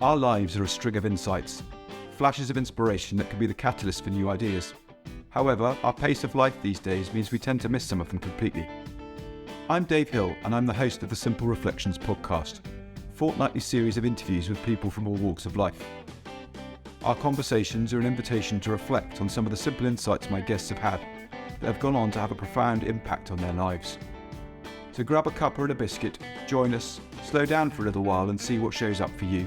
Our lives are a string of insights, flashes of inspiration that can be the catalyst for new ideas. However, our pace of life these days means we tend to miss some of them completely. I'm Dave Hill, and I'm the host of the Simple Reflections podcast, a fortnightly series of interviews with people from all walks of life. Our conversations are an invitation to reflect on some of the simple insights my guests have had that have gone on to have a profound impact on their lives. So grab a cuppa and a biscuit, join us, slow down for a little while and see what shows up for you.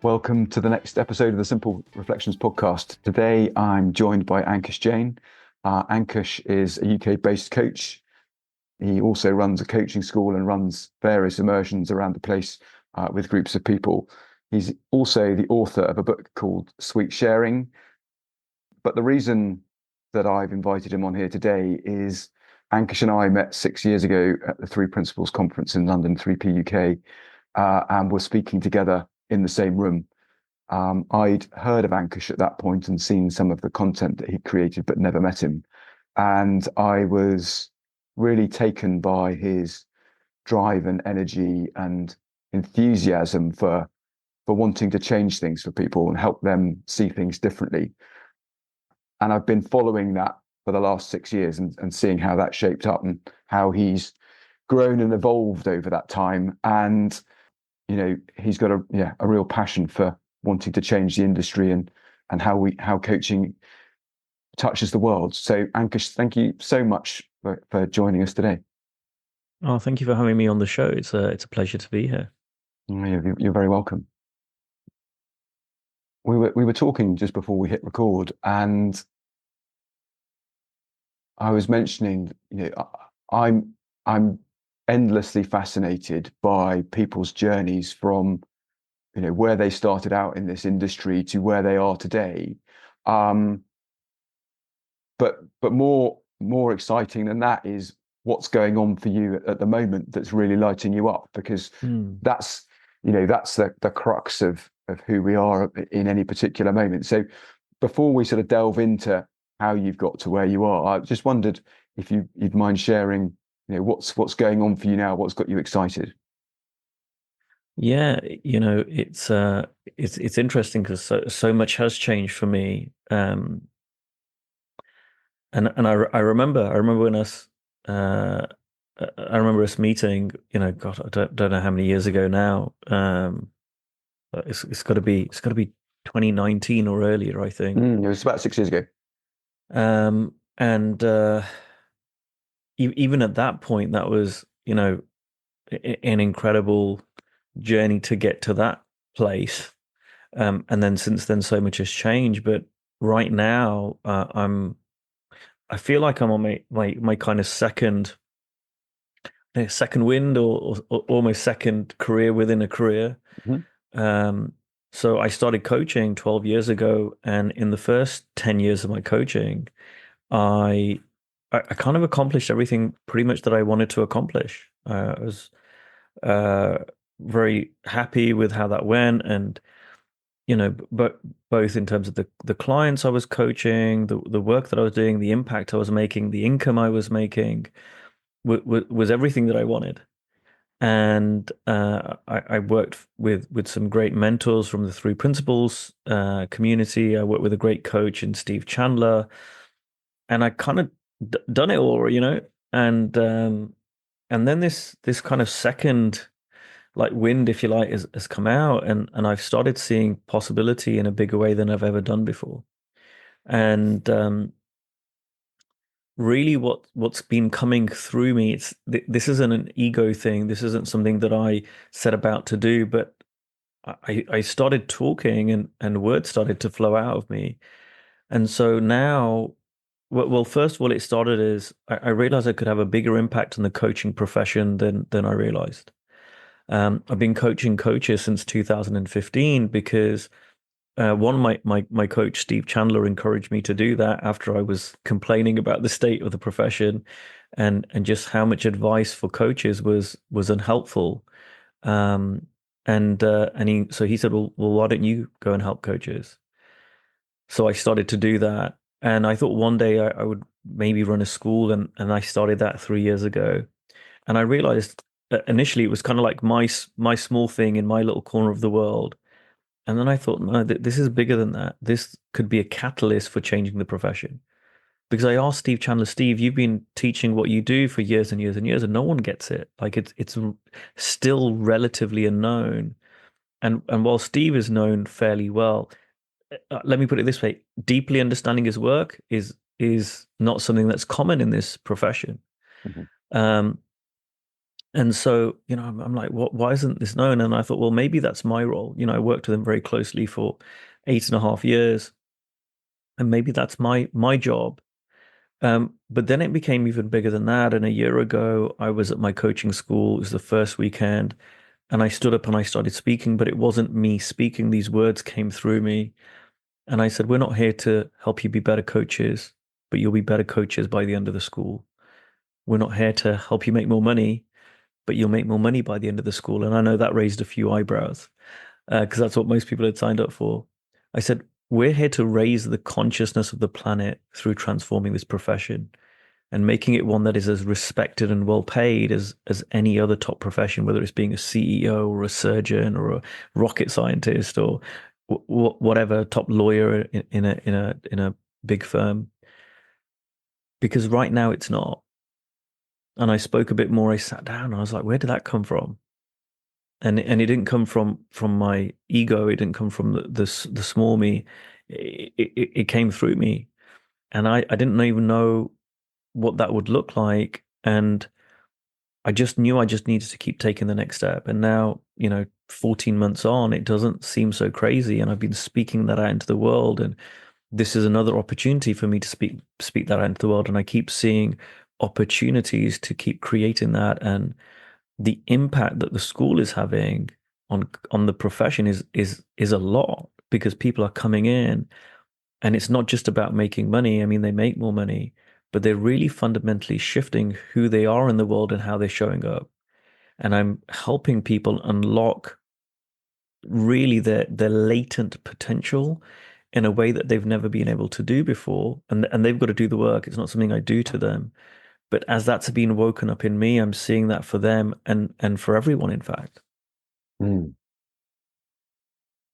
Welcome to the next episode of the Simple Reflections podcast. Today I'm joined by Ankush Jain. Ankush is a UK-based coach. He also runs a coaching school and runs various immersions around the place with groups of people. He's also the author of a book called Sweet Sharing. But the reason that I've invited him on here today is Ankush and I met 6 years ago at the Three Principles Conference in London, 3P UK, and were speaking together in the same room. I'd heard of Ankush at that point and seen some of the content that he'd created, but never met him. And I was really taken by his drive and energy and enthusiasm for wanting to change things for people and help them see things differently. And I've been following that for the last 6 years and seeing how that shaped up and how he's grown and evolved over that time. And you know, he's got a real passion for wanting to change the industry and how coaching touches the world. So Ankush, thank you so much for joining us today. Oh, thank you for having me on the show. It's a pleasure to be here. You're very welcome. We were talking just before we hit record, and I was mentioning, I'm endlessly fascinated by people's journeys from, where they started out in this industry to where they are today. But more exciting than that is what's going on for you at the moment that's really lighting you up, because that's the crux of who we are in any particular moment. So before we sort of delve into how you've got to where you are, I just wondered if you'd mind sharing what's going on for you now, what's got you excited. Yeah, it's interesting because so much has changed for me. And I remember when I remember us meeting, God, I don't know how many years ago now. It's got to be 2019 or earlier, I think. It was about 6 years ago. Even at that point, that was, an incredible journey to get to that place. And then since then, so much has changed. But right now, I feel like I'm on my kind of second wind or almost second career within a career. Mm-hmm. So I started coaching 12 years ago, and in the first 10 years of my coaching, I kind of accomplished everything pretty much that I wanted to accomplish. I was very happy with how that went, and but both in terms of the clients I was coaching, the work that I was doing, the impact I was making, the income I was making was everything that I wanted. And I worked with some great mentors from the Three Principles community. I worked with a great coach in Steve Chandler, and I kind of done it all, and then this kind of second like wind, if you like, has come out, and I've started seeing possibility in a bigger way than I've ever done before. And really what's been coming through me, this isn't an ego thing. This isn't something that I set about to do, but I started talking and words started to flow out of me. And so now, well, first of all, it started as I realized I could have a bigger impact on the coaching profession than I realized. I've been coaching coaches since 2015 because my coach, Steve Chandler, encouraged me to do that after I was complaining about the state of the profession and just how much advice for coaches was unhelpful. And he said, well, why don't you go and help coaches? So I started to do that. And I thought one day I would maybe run a school, and I started that 3 years ago. And I realized initially it was kind of like my small thing in my little corner of the world. And then I thought, no, this is bigger than that. This could be a catalyst for changing the profession. Because I asked Steve Chandler, Steve, you've been teaching what you do for years and years and years, and no one gets it. Like it's still relatively unknown. And while Steve is known fairly well, let me put it this way: deeply understanding his work is not something that's common in this profession. Mhm. Um, and so, I'm like, what? Why isn't this known? And I thought, well, maybe that's my role. I worked with him very closely for 8.5 years, and maybe that's my job. But then it became even bigger than that. And a year ago, I was at my coaching school. It was the first weekend, and I stood up and I started speaking, but it wasn't me speaking. These words came through me. And I said, we're not here to help you be better coaches, but you'll be better coaches by the end of the school. We're not here to help you make more money, but you'll make more money by the end of the school. And I know that raised a few eyebrows because that's what most people had signed up for. I said, we're here to raise the consciousness of the planet through transforming this profession and making it one that is as respected and well paid as any other top profession, whether it's being a CEO or a surgeon or a rocket scientist or whatever top lawyer in a big firm. Because right now it's not. And I spoke a bit more. I sat down and I was like, where did that come from? And it didn't come from my ego. It didn't come from the small me. It came through me, and I didn't even know what that would look like. And I just knew I just needed to keep taking the next step. And now, 14 months on, it doesn't seem so crazy. And I've been speaking that out into the world. And this is another opportunity for me to speak that out into the world. And I keep seeing opportunities to keep creating that. And the impact that the school is having on the profession is a lot because people are coming in and it's not just about making money. I mean, they make more money, but they're really fundamentally shifting who they are in the world and how they're showing up. And I'm helping people unlock really their latent potential in a way that they've never been able to do before. And they've got to do the work. It's not something I do to them. But as that's been woken up in me, I'm seeing that for them and for everyone, in fact. Mm.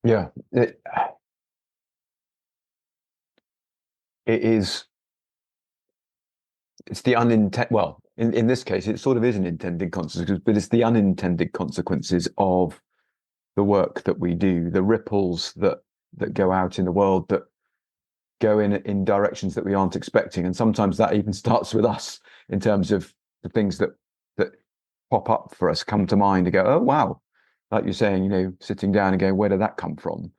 Yeah, it is. It's the unintended. Well, in this case, it sort of is an intended consequence, but it's the unintended consequences of the work that we do, the ripples that go out in the world that go in directions that we aren't expecting, and sometimes that even starts with us in terms of the things that pop up for us, come to mind, and go, oh wow, like you're saying, sitting down and going, where did that come from?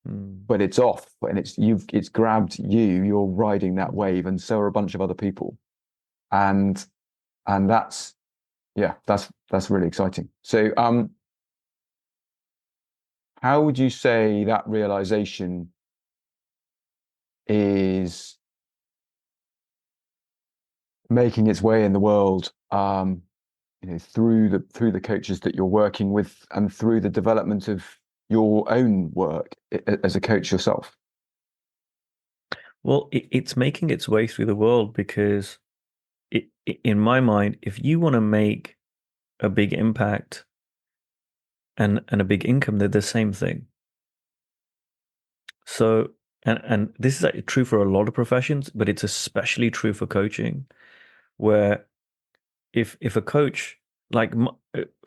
But it's off, and it's grabbed you. You're riding that wave, and so are a bunch of other people, and that's that's really exciting. So, how would you say that realization is making its way in the world? Through the coaches that you're working with, and through the development of your own work as a coach yourself. Well, it's making its way through the world because in my mind, if you want to make a big impact and a big income, they're the same thing. So, and this is actually true for a lot of professions, but it's especially true for coaching, where if a coach, like,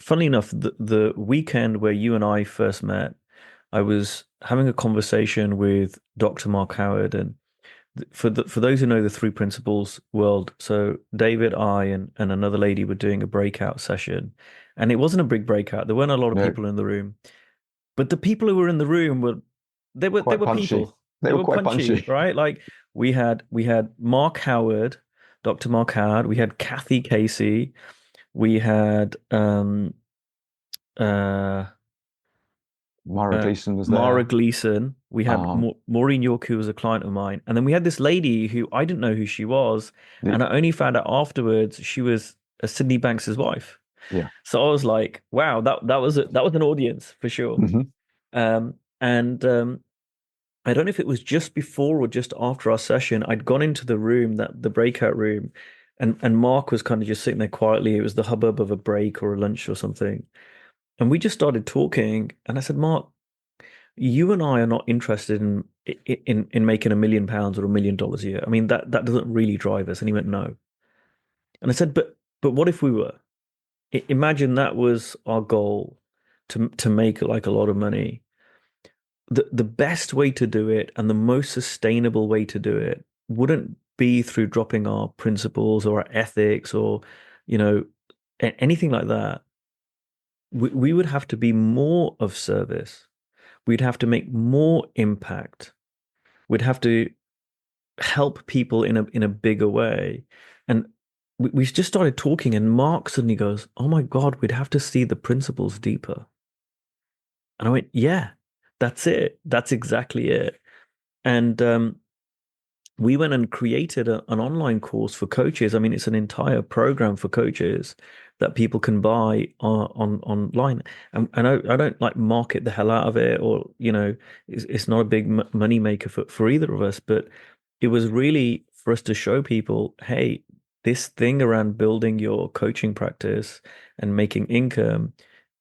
funnily enough, the weekend where you and I first met, I was having a conversation with Dr. Mark Howard, and for those who know the three principles world, so David, I, and another lady were doing a breakout session, and it wasn't a big breakout. There weren't a lot of No, people in the room, but the people who were in the room were they quite were punchy. people. They They were were quite punchy, punchy. right? Like we had Mark Howard, Dr. Mark Howard. We had Kathy Casey. We had uh, Mara Gleason was Mara there. Gleason. We had Um, Maureen York, who was a client of mine, and then we had this lady who I didn't know who she was, the, and I only found out afterwards she was Sydney Banks's wife. yeah. So I was like, wow, that was an audience for sure. Hmm. And I don't know if it was just before or just after our session. I'd gone into the room, that the breakout room, And Mark was kind of just sitting there quietly. It was the hubbub of a break or a lunch or something. And we just started talking. And I said, Mark, you and I are not interested in making £1 million or $1 million a year. I mean, that doesn't really drive us. And he went, no. And I said, but what if we were? Imagine that was our goal to make like a lot of money. The best way to do it and the most sustainable way to do it wouldn't be through dropping our principles or our ethics or, you know, anything like that. We would have to be more of service. We'd have to make more impact. We'd have to help people in a bigger way. And we just started talking, and Mark suddenly goes, "Oh my God, we'd have to see the principles deeper." And I went, "Yeah, that's it. That's exactly it." And we went and created an online course for coaches. I mean, it's an entire program for coaches that people can buy online. And I don't like market the hell out of it, or it's not a big money maker for either of us. But it was really for us to show people, hey, this thing around building your coaching practice and making income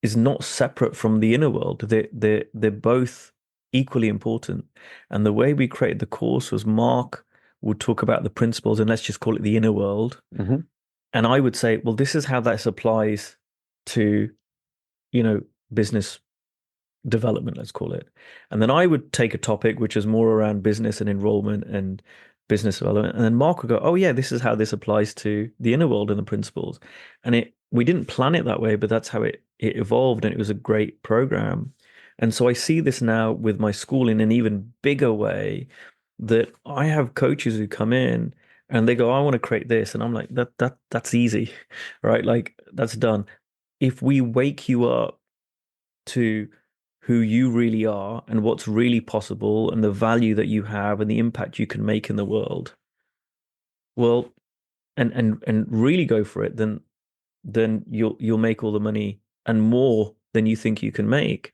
is not separate from the inner world. They're both equally important. And the way we created the course was Mark would talk about the principles, and let's just call it the inner world. Mm-hmm. And I would say, well, this is how that applies to, business development, let's call it. And then I would take a topic which is more around business and enrollment and business development. And then Mark would go, oh yeah, this is how this applies to the inner world and the principles. And we didn't plan it that way, but that's how it evolved, and it was a great program. And so I see this now with my school in an even bigger way, that I have coaches who come in and they go, I want to create this. And I'm like, that's easy, right? Like that's done. If we wake you up to who you really are and what's really possible and the value that you have and the impact you can make in the world, well, and really go for it, then you'll make all the money and more than you think you can make.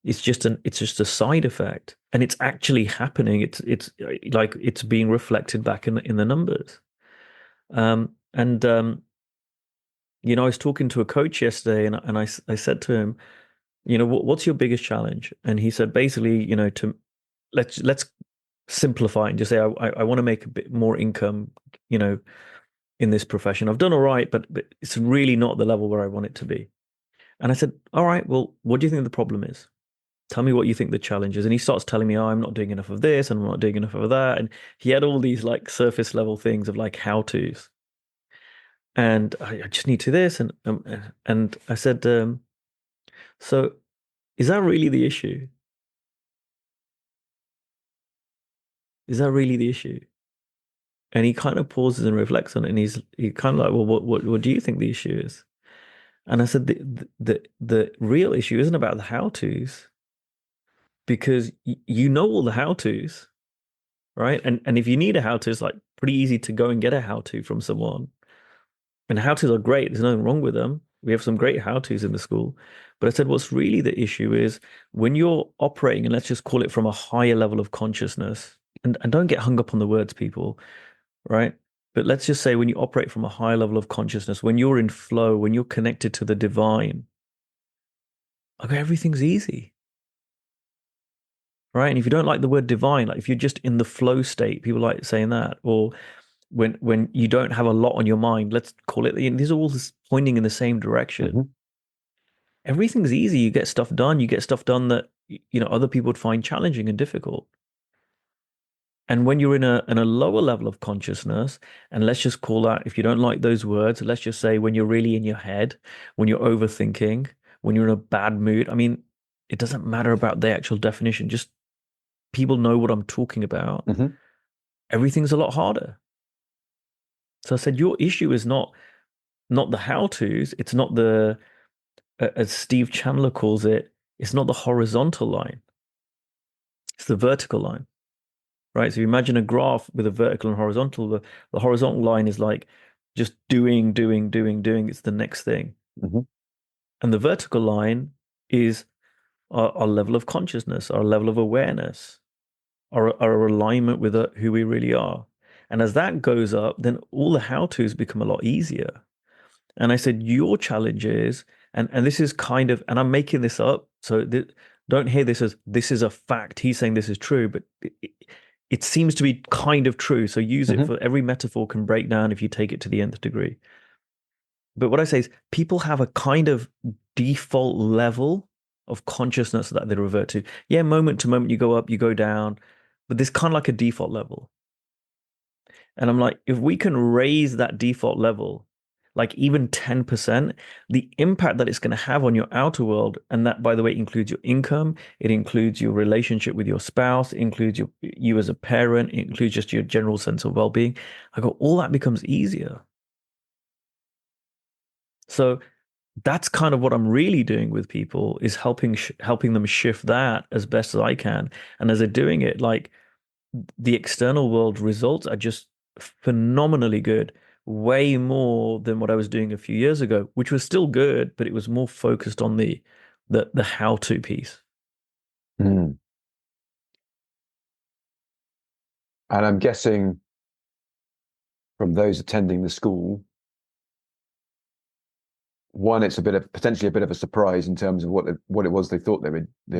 It's just a side effect, and it's actually happening. It's like it's being reflected back in the numbers. And I was talking to a coach yesterday, and I said to him, what's your biggest challenge? And he said basically, to let's simplify and just say I want to make a bit more income, in this profession. I've done all right, but it's really not the level where I want it to be. And I said, all right, well, what do you think the problem is? Tell me what you think the challenge is. And he starts telling me, oh, I'm not doing enough of this and I'm not doing enough of that. And he had all these like surface level things of like how to's. And I just need to this. And I said, so is that really the issue? Is that really the issue? And he kind of pauses and reflects on it. And he kind of like, well, what do you think the issue is? And I said, the real issue isn't about the how to's, because you know all the how to's, right? And if you need a how to, it's like pretty easy to go and get a how to from someone. And how to's are great. There's nothing wrong with them. We have some great how to's in the school. But I said, what's really the issue is when you're operating, and let's just call it from a higher level of consciousness, and don't get hung up on the words, people, right? But let's just say when you operate from a higher level of consciousness, when you're in flow, when you're connected to the divine, okay, everything's easy. Right. And if you don't like the word divine, like if you're just in the flow state, people like saying that, or when you don't have a lot on your mind, let's call it, these are all pointing in the same direction. Mm-hmm. Everything's easy. You get stuff done. You get stuff done that, other people would find challenging and difficult. And when you're in a lower level of consciousness, and let's just call that, if you don't like those words, let's just say when you're really in your head, when you're overthinking, when you're in a bad mood, I mean, it doesn't matter about the actual definition. Just people know what I'm talking about. Mm-hmm. Everything's a lot harder. So I said, your issue is not the how-tos. It's not the, as Steve Chandler calls it, it's not the horizontal line. It's the vertical line, right? So you imagine a graph with a vertical and horizontal. The horizontal line is like just doing. It's the next thing. Mm-hmm. And the vertical line is our level of consciousness, our level of awareness, our alignment with who we really are. And as that goes up, then all the how-tos become a lot easier. And I said, your challenge is, and this is kind of, and I'm making this up, so don't hear this as this is a fact. He's saying this is true, but it seems to be kind of true. So use it Hmm. for every metaphor can break down if you take it to the nth degree. But what I say is people have a kind of default level of consciousness that they revert to. Yeah, moment to moment, you go up, you go down, but there's kind of like a default level. And I'm like, if we can raise that default level, like even 10%, the impact that it's going to have on your outer world, and that, by the way, includes your income, it includes your relationship with your spouse, it includes you as a parent, it includes just your general sense of well-being. I go, all that becomes easier. So that's kind of what I'm really doing with people is helping them shift that as best as I can. And as they're doing it, like the external world results are just phenomenally good, way more than what I was doing a few years ago, which was still good, but it was more focused on the how-to piece. Mm. And I'm guessing from those attending the school, one, it's potentially a bit of a surprise in terms of what it was they thought they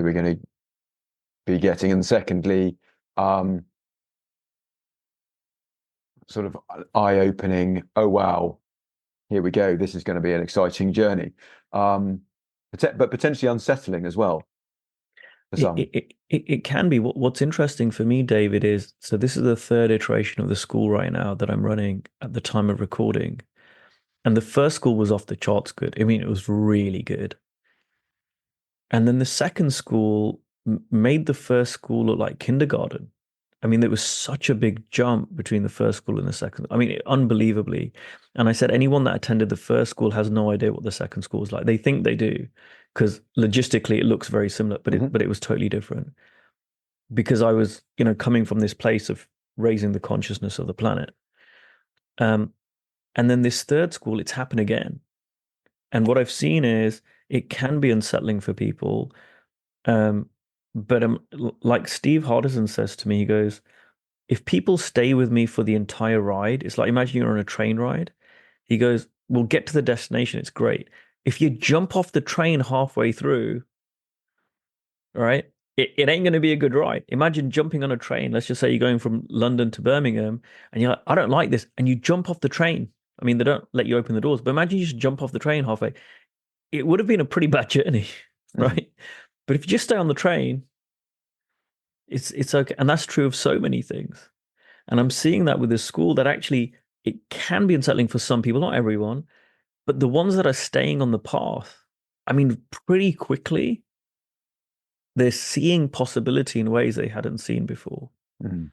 were going to be getting, and secondly, um, sort of eye-opening. Oh wow, here we go. This is going to be an exciting journey, um, but potentially unsettling as well for It, some. it, it can be. What's interesting for me, David, is so this is the third iteration of the school right now that I'm running at the time of recording. And the first school was off the charts good. I mean, it was really good. And then the second school made the first school look like kindergarten. I mean, there was such a big jump between the first school and the second. I mean, unbelievably. And I said, anyone that attended the first school has no idea what the second school is like. They think they do, because logistically it looks very similar, but Hmm. it was totally different. Because I was, coming from this place of raising the consciousness of the planet. Um, and then this third school, it's happened again. And what I've seen is it can be unsettling for people. Um, but like Steve Hardison says to me, he goes, if people stay with me for the entire ride, it's like imagine you're on a train ride. He goes, we'll get to the destination. It's great. If you jump off the train halfway through, right, it ain't going to be a good ride. Imagine jumping on a train. Let's just say you're going from London to Birmingham and you're like, I don't like this. And you jump off the train. I mean, they don't let you open the doors, but imagine you just jump off the train halfway. It would have been a pretty bad journey, Hmm. right? But if you just stay on the train, it's okay. And that's true of so many things. And I'm seeing that with this school that actually it can be unsettling for some people, not everyone, but the ones that are staying on the path, I mean, pretty quickly, they're seeing possibility in ways they hadn't seen before. Hmm.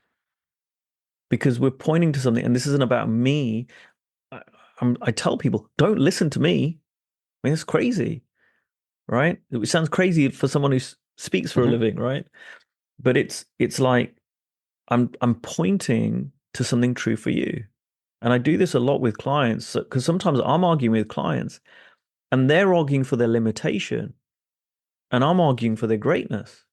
Because we're pointing to something, and this isn't about me. I, I tell people, don't listen to me. I mean, it's crazy, right? It sounds crazy for someone who speaks for a Hmm. living, right? But it's like I'm pointing to something true for you. And I do this a lot with clients because sometimes I'm arguing with clients and they're arguing for their limitation and I'm arguing for their greatness.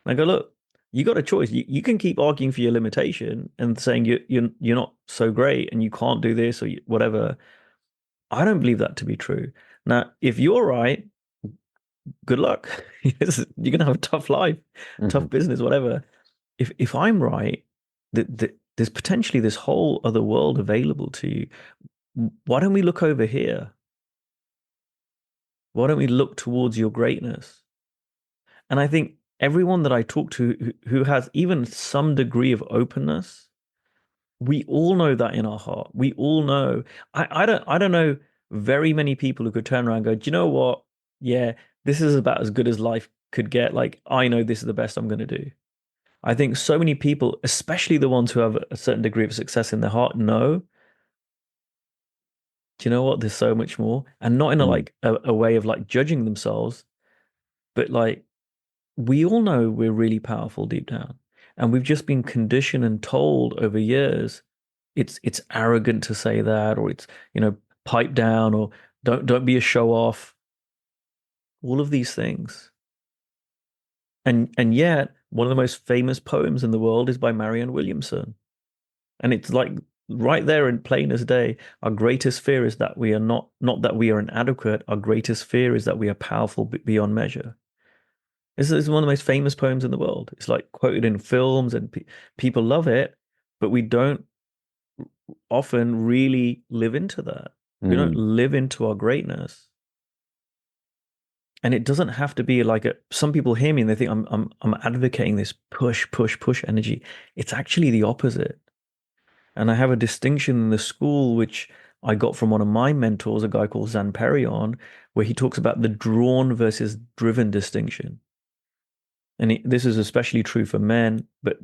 And I go, look, you got a choice. You can keep arguing for your limitation and saying you're not so great and you can't do this or whatever. I don't believe that to be true. Now, if you're right, good luck. You're gonna have a tough life, Hmm. tough business, whatever. If I'm right, there's potentially this whole other world available to you. Why don't we look over here? Why don't we look towards your greatness? And I think everyone that I talk to who has even some degree of openness, we all know that in our heart. We all know. I don't know very many people who could turn around and go, do you know what? Yeah, this is about as good as life could get. Like, I know this is the best I'm going to do. I think so many people, especially the ones who have a certain degree of success in their heart, know, do you know what? There's so much more. And not in a Hmm. like a way of like judging themselves, but like we all know we're really powerful deep down. And we've just been conditioned and told over years it's arrogant to say that, or it's, pipe down, or don't be a show off. All of these things. And yet, one of the most famous poems in the world is by Marianne Williamson. And it's like right there in plain as day. Our greatest fear is that we are not that we are inadequate. Our greatest fear is that we are powerful beyond measure. This is one of the most famous poems in the world. It's like quoted in films and people love it, but we don't often really live into that. We don't Mm. live into our greatness. And it doesn't have to be like some people hear me and they think I'm advocating this push, push, push energy. It's actually the opposite. And I have a distinction in the school, which I got from one of my mentors, a guy called Zan Perion, where he talks about the drawn versus driven distinction. And this is especially true for men, but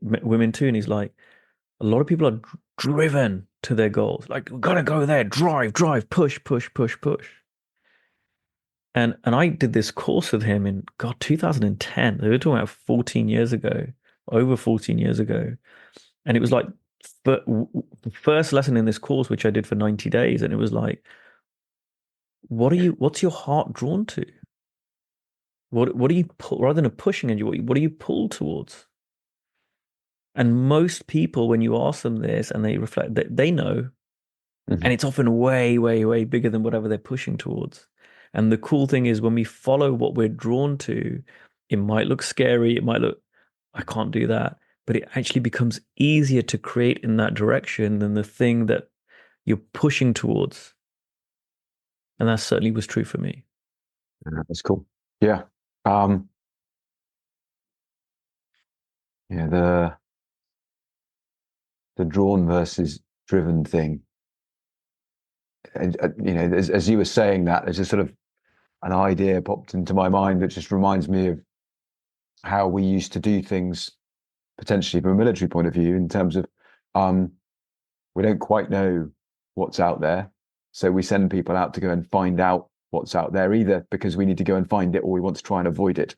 women too. And he's like, a lot of people are driven to their goals. Like, we gotta go there, drive, drive, push, push, push, push. And I did this course with him in God 2010. They were talking about 14 years ago, over 14 years ago. And it was like the first lesson in this course, which I did for 90 days. And it was like, what's your heart drawn to? What do you pull rather than a pushing energy? What do you pull towards? And most people, when you ask them this and they reflect, they know, Mhm. and it's often way, way, way bigger than whatever they're pushing towards. And the cool thing is when we follow what we're drawn to, it might look scary. It might look, I can't do that. But it actually becomes easier to create in that direction than the thing that you're pushing towards. And that certainly was true for me. Yeah, that's cool. Yeah. Um, yeah, the drawn versus driven thing. And, as you were saying that, there's just sort of an idea popped into my mind that just reminds me of how we used to do things potentially from a military point of view in terms of um, we don't quite know what's out there. So we send people out to go and find out what's out there, either because we need to go and find it or we want to try and avoid it.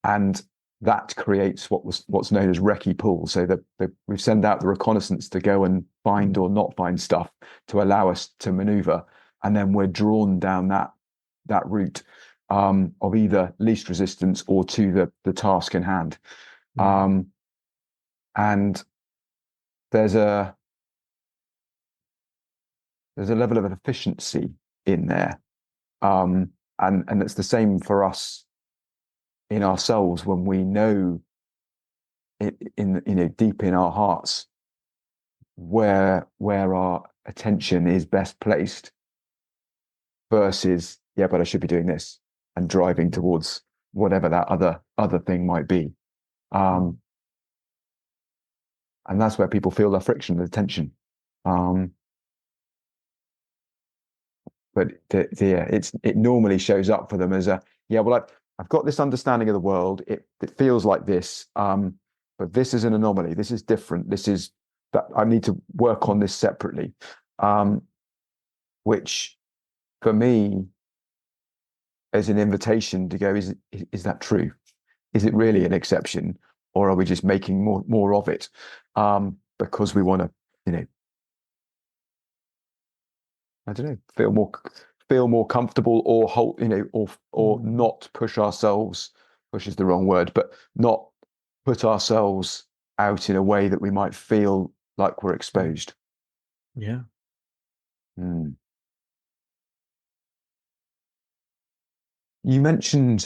And that creates what's known as recce pull. So that we send out the reconnaissance to go and find or not find stuff to allow us to maneuver. And then we're drawn down that route of either least resistance or to the task in hand. And there's a level of efficiency in there, and it's the same for us in ourselves when we know it in deep in our hearts where our attention is best placed versus but I should be doing this and driving towards whatever that other thing might be. And that's where people feel the friction, the tension. But it normally shows up for them as I've got this understanding of the world. It feels like this, but this is an anomaly. This is different. This is that I need to work on this separately, which for me is an invitation to go. Is that true? Is it really an exception, or are we just making more of it because we want to, I don't know, feel more comfortable or hold, or not push ourselves. Push is the wrong word, but not put ourselves out in a way that we might feel like we're exposed. Yeah. Mm. You mentioned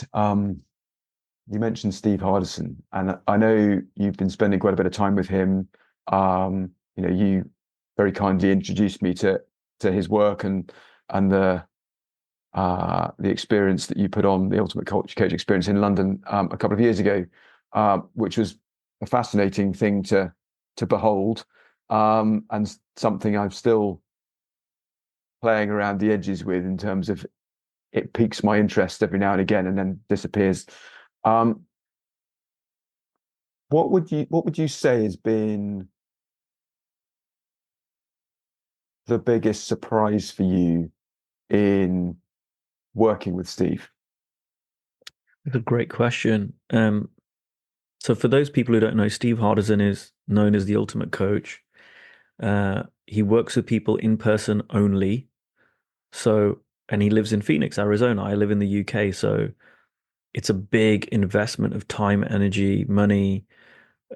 Steve Hardison, and I know you've been spending quite a bit of time with him. You very kindly introduced me to his work and the experience that you put on, the Ultimate Coach experience in London a couple of years ago, which was a fascinating thing to behold, and something I'm still playing around the edges with in terms of it piques my interest every now and again and then disappears. What would you say has been the biggest surprise for you in working with Steve? It's a great question. So for those people who don't know, Steve Hardison is known as the ultimate coach. He works with people in person only. So, and he lives in Phoenix, Arizona. I live in the UK. So it's a big investment of time, energy, money,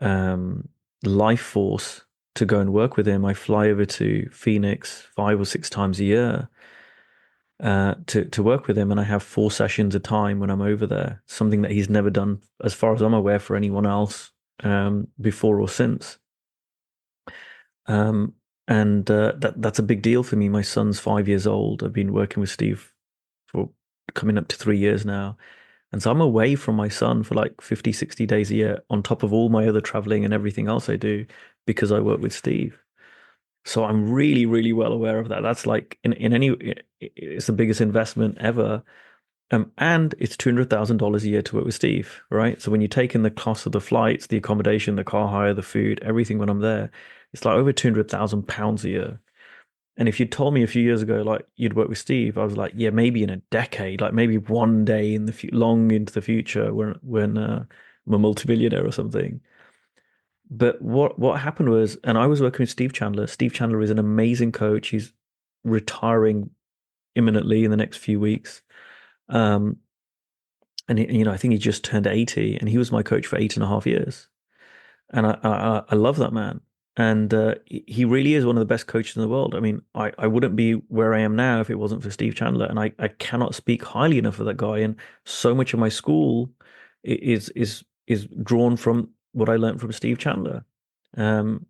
life force to go and work with him. I fly over to Phoenix 5 or 6 times a year to work with him, and I have 4 sessions a time when I'm over there. Something that he's never done, as far as I'm aware, for anyone else before or since. Um, and that's a big deal for me. My son's 5 years old. I've been working with Steve for coming up to 3 years now. And so I'm away from my son for like 50, 60 days a year on top of all my other traveling and everything else I do because I work with Steve. So I'm really, really well aware of that. That's like in any, it's the biggest investment ever. And it's $200,000 a year to work with Steve, right? So when you take in the cost of the flights, the accommodation, the car hire, the food, everything when I'm there, it's like over £200,000 a year. And if you told me a few years ago, like you'd work with Steve, I was like, yeah, maybe in a decade, like maybe one day in the long into the future when I'm a multi-billionaire or something. But what happened was, and I was working with Steve Chandler. Steve Chandler is an amazing coach. He's retiring imminently in the next few weeks. Um, and I think he just turned 80, and he was my coach for 8.5 years. And I love that man. And he really is one of the best coaches in the world. I mean, I wouldn't be where I am now if it wasn't for Steve Chandler. And I cannot speak highly enough of that guy. And so much of my school is drawn from what I learned from Steve Chandler. Um,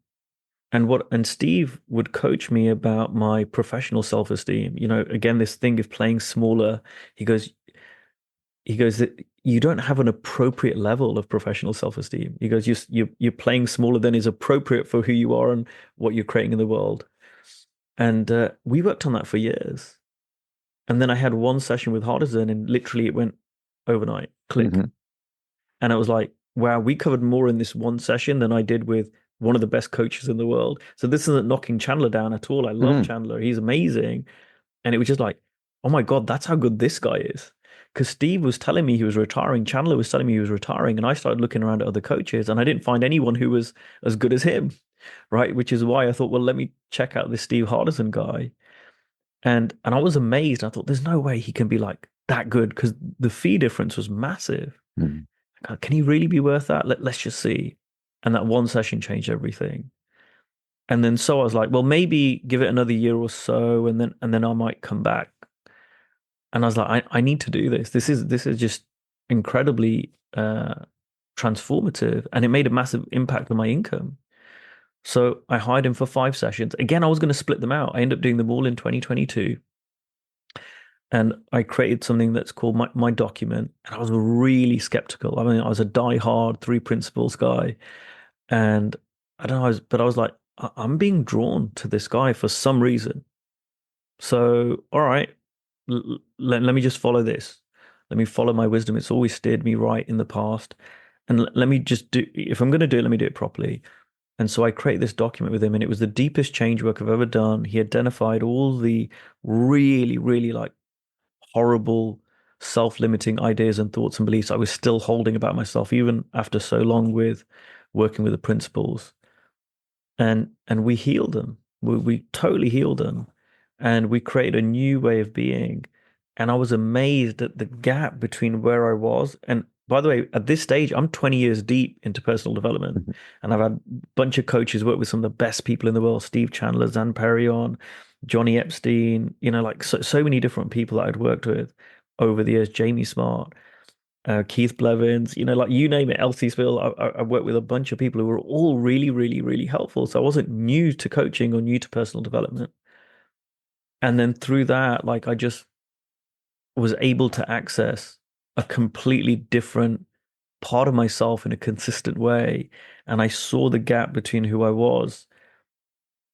and Steve would coach me about my professional self-esteem. Again, this thing of playing smaller. He goes, that you don't have an appropriate level of professional self-esteem. He goes, you're playing smaller than is appropriate for who you are and what you're creating in the world. And we worked on that for years. And then I had one session with Hardison, and literally it went overnight, click. Mm-hmm. And I was like, wow, we covered more in this one session than I did with one of the best coaches in the world. So this isn't knocking Chandler down at all. I love Chandler. He's amazing. And it was just like, oh my God, that's how good this guy is. Because Steve was telling me he was retiring, Chandler was telling me he was retiring, and I started looking around at other coaches, and I didn't find anyone who was as good as him, right? Which is why I thought, well, let me check out this Steve Hardison guy. And I was amazed. I thought, there's no way he can be like that good, because the fee difference was massive. Mm-hmm. God, can he really be worth that? Let's just see. And that one session changed everything. And then so I was like, well, maybe give it another year or so, and then I might come back. And I was like, I need to do this. This is just incredibly transformative, and it made a massive impact on my income. So I hired him for 5 sessions. Again, I was going to split them out. I ended up doing them all in 2022. And I created something that's called my document. And I was really skeptical. I mean, I was a die-hard 3 principles guy. And I don't know, but I was like, I'm being drawn to this guy for some reason. So, all right, let me just follow this. Let me follow my wisdom. It's always steered me right in the past. And let me just do, if I'm going to do it, let me do it properly. And so I created this document with him, and it was the deepest change work I've ever done. He identified all the really, really like horrible, self-limiting ideas and thoughts and beliefs I was still holding about myself, even after so long with working with the principles. And we healed them. We totally healed them, and we created a new way of being. And I was amazed at the gap between where I was. And by the way, at this stage, I'm 20 years deep into personal development, Mm-hmm. and I've had a bunch of coaches work with some of the best people in the world: Steve Chandler, Zan Perrion, Johnny Epstein. Like so many different people that I'd worked with over the years. Jamie Smart, Keith Blevins, like you name it, Elsie Spill. I worked with a bunch of people who were all really, really, really helpful. So I wasn't new to coaching or new to personal development. And then through that, like I just was able to access a completely different part of myself in a consistent way. And I saw the gap between who I was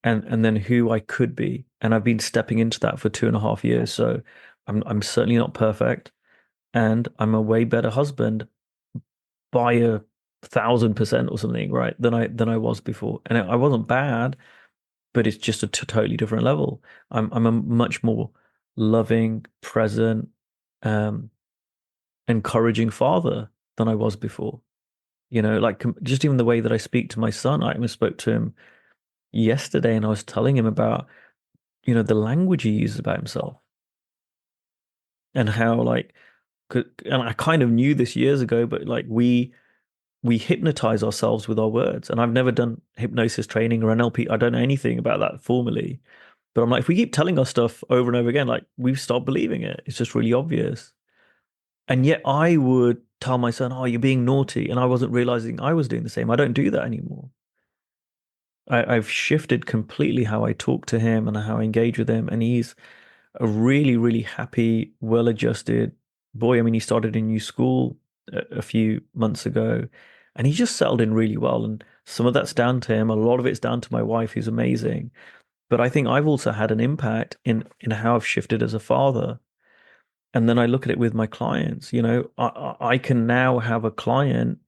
and then who I could be. And I've been stepping into that for 2.5 years. So I'm certainly not perfect. And I'm a way better husband by 1,000% or something, right, than I was before. And I wasn't bad, but it's just a totally different level. I'm a much more loving, present, um, encouraging father than I was before. Like just even the way that I speak to my son. I even spoke to him yesterday, and I was telling him about, the language he uses about himself, and how and I kind of knew this years ago, but like we hypnotize ourselves with our words. And I've never done hypnosis training or NLP. I don't know anything about that formally. But I'm like, if we keep telling our stuff over and over again, like we've stopped believing it. It's just really obvious. And yet I would tell my son, oh, you're being naughty. And I wasn't realizing I was doing the same. I don't do that anymore. I've shifted completely how I talk to him and how I engage with him. And he's a really, really happy, well-adjusted boy. I mean, he started a new school a few months ago, and he just settled in really well. And some of that's down to him. A lot of it's down to my wife, who's amazing. But I think I've also had an impact in how I've shifted as a father. And then I look at it with my clients. I can now have a client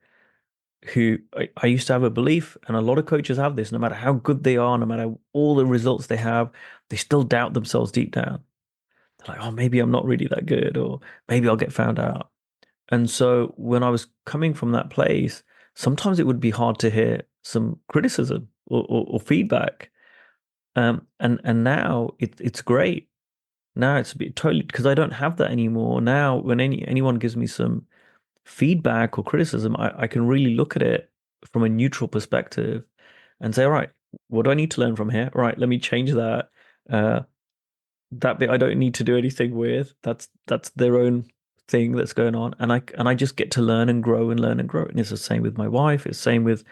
who I used to have a belief, and a lot of coaches have this, no matter how good they are, no matter all the results they have, they still doubt themselves deep down. They're like, oh, maybe I'm not really that good, or maybe I'll get found out. And so when I was coming from that place, sometimes it would be hard to hear some criticism or feedback. And now it's great. Now it's a bit totally, because I don't have that anymore. Now, when anyone gives me some feedback or criticism, I can really look at it from a neutral perspective and say, all right, what do I need to learn from here? All right, let me change that. Uh, that bit I don't need to do anything with. That's their own thing that's going on, and I just get to learn and grow and learn and grow. And it's the same with my wife. It's the same with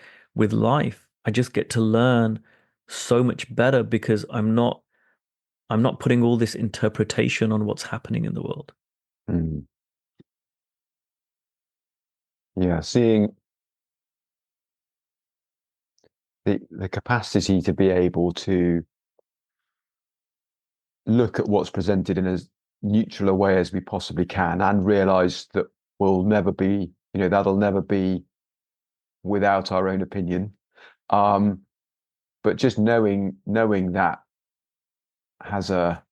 life. I just get to learn so much better because I'm not putting all this interpretation on what's happening in the world. Mm. Yeah, seeing the capacity to be able to look at what's presented in as neutral a way as we possibly can, and realize that we'll never be, that'll never be without our own opinion. But just knowing that has a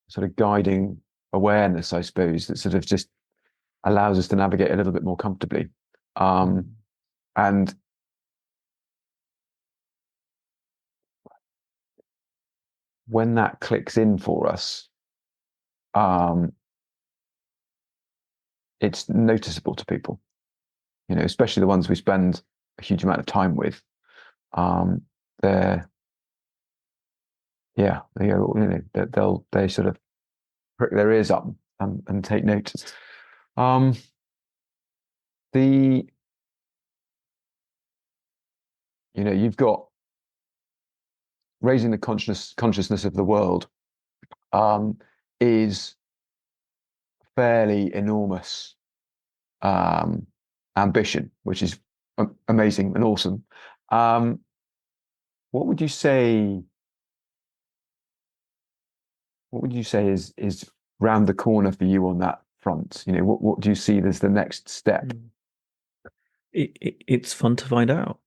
sort of guiding awareness, I suppose, that sort of just allows us to navigate a little bit more comfortably. And when that clicks in for us, it's noticeable to people, especially the ones we spend a huge amount of time with. They're, yeah, they sort of prick their ears up and take notice. You've got raising the consciousness of the world is fairly enormous ambition, which is amazing and awesome. What would you say? What would you say is round the corner for you on that front? What do you see as the next step? It's fun to find out.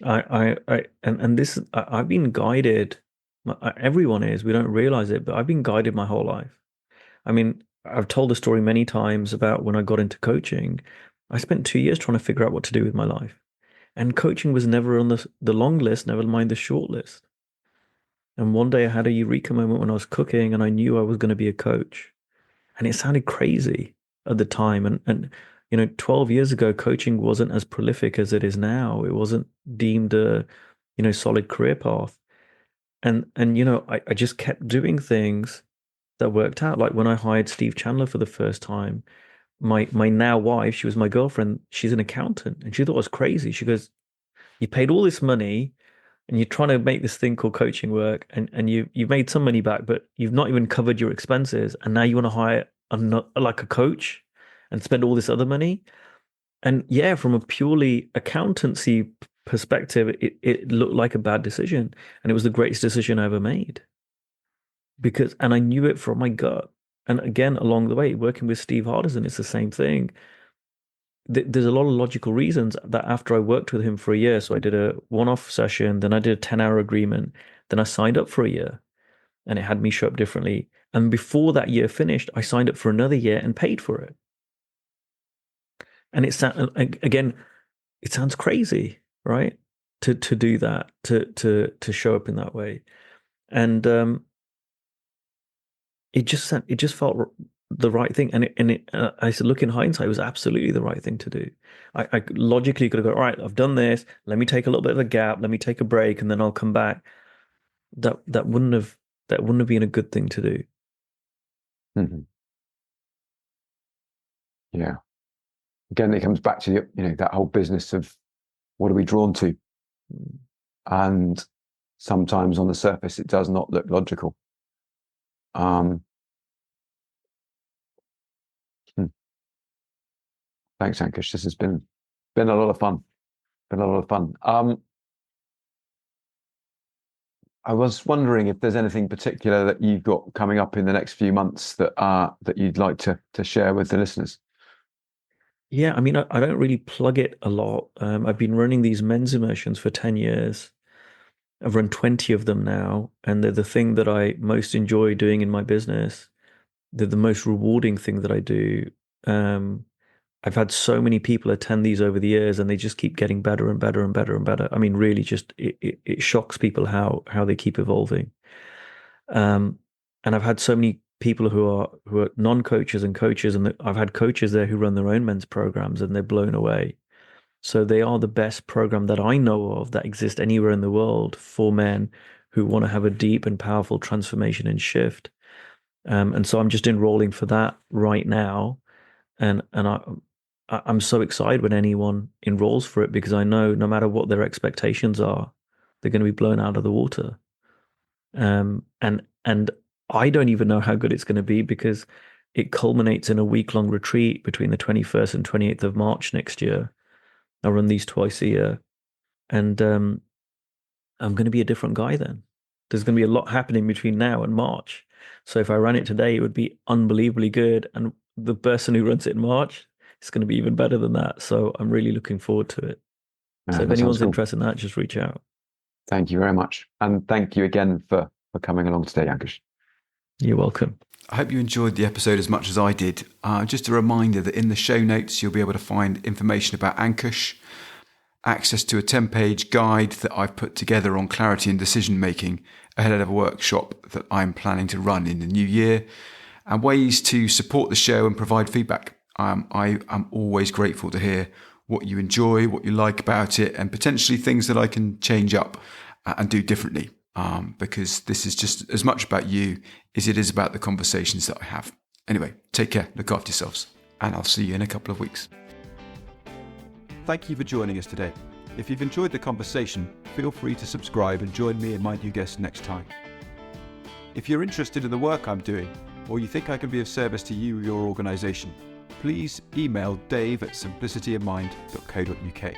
And this, I've been guided. Everyone is. We don't realize it, but I've been guided my whole life. I mean, I've told the story many times about when I got into coaching. I spent 2 years trying to figure out what to do with my life, and coaching was never on the long list, never mind the short list. And one day I had a eureka moment when I was cooking, and I knew I was going to be a coach, and it sounded crazy at the time. And 12 years ago, coaching wasn't as prolific as it is now. It wasn't deemed a solid career path. And I just kept doing things that worked out. Like when I hired Steve Chandler for the first time, my now wife, she was my girlfriend, she's an accountant, and she thought I was crazy. She goes, you paid all this money and you're trying to make this thing called coaching work, and you've made some money back, but you've not even covered your expenses, and now you want to hire like a coach and spend all this other money. And yeah, from a purely accountancy perspective, it looked like a bad decision, and it was the greatest decision I ever made, and I knew it from my gut. And again, along the way, working with Steve Hardison, it's the same thing. There's a lot of logical reasons that after I worked with him for a year, so I did a one-off session, then I did a 10-hour agreement, then I signed up for a year, and it had me show up differently. And before that year finished, I signed up for another year and paid for it. And again, it sounds crazy, right? To do that, to show up in that way. And it just felt the right thing. I said, look, in hindsight, it was absolutely the right thing to do. I logically could have gone, all right, I've done this. Let me take a little bit of a gap. Let me take a break, and then I'll come back. That wouldn't have been a good thing to do. Mm-hmm. Yeah. Again, it comes back to that whole business of what are we drawn to, and sometimes on the surface it does not look logical. Thanks, Ankush. This has been a lot of fun. I was wondering if there's anything particular that you've got coming up in the next few months that you'd like to share with the listeners. Yeah, I mean, I don't really plug it a lot. I've been running these men's immersions for 10 years. I've run 20 of them now, and they're the thing that I most enjoy doing in my business. They're the most rewarding thing that I do. I've had so many people attend these over the years, and they just keep getting better and better and better and better. I mean, really, just it shocks people how they keep evolving. And I've had so many people who are non-coaches and coaches, and I've had coaches there who run their own men's programs, and they're blown away. So they are the best program that I know of that exists anywhere in the world for men who want to have a deep and powerful transformation and shift. And so I'm just enrolling for that right now, and I'm so excited when anyone enrolls for it, because I know no matter what their expectations are, they're going to be blown out of the water. And I don't even know how good it's going to be, because it culminates in a week-long retreat between the 21st and 28th of March next year. I run these twice a year, and I'm going to be a different guy then. There's going to be a lot happening between now and March. So if I ran it today, it would be unbelievably good. And the person who runs it in March is going to be even better than that. So I'm really looking forward to it. So if anyone's interested in that, just reach out. Thank you very much. And thank you again for coming along today, Ankush. You're welcome. I hope you enjoyed the episode as much as I did. Just a reminder that in the show notes, you'll be able to find information about Ankush, access to a 10-page guide that I've put together on clarity and decision making ahead of a workshop that I'm planning to run in the new year, and ways to support the show and provide feedback. I am always grateful to hear what you enjoy, what you like about it, and potentially things that I can change up and do differently. Because this is just as much about you as it is about the conversations that I have. Anyway, take care, look after yourselves, and I'll see you in a couple of weeks. Thank you for joining us today. If you've enjoyed the conversation, feel free to subscribe and join me and my new guests next time. If you're interested in the work I'm doing, or you think I can be of service to you or your organisation, please email dave@simplicityofmind.co.uk.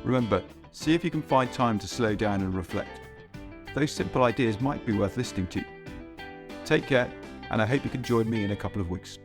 Remember, see if you can find time to slow down and reflect. Those simple ideas might be worth listening to. Take care, and I hope you can join me in a couple of weeks.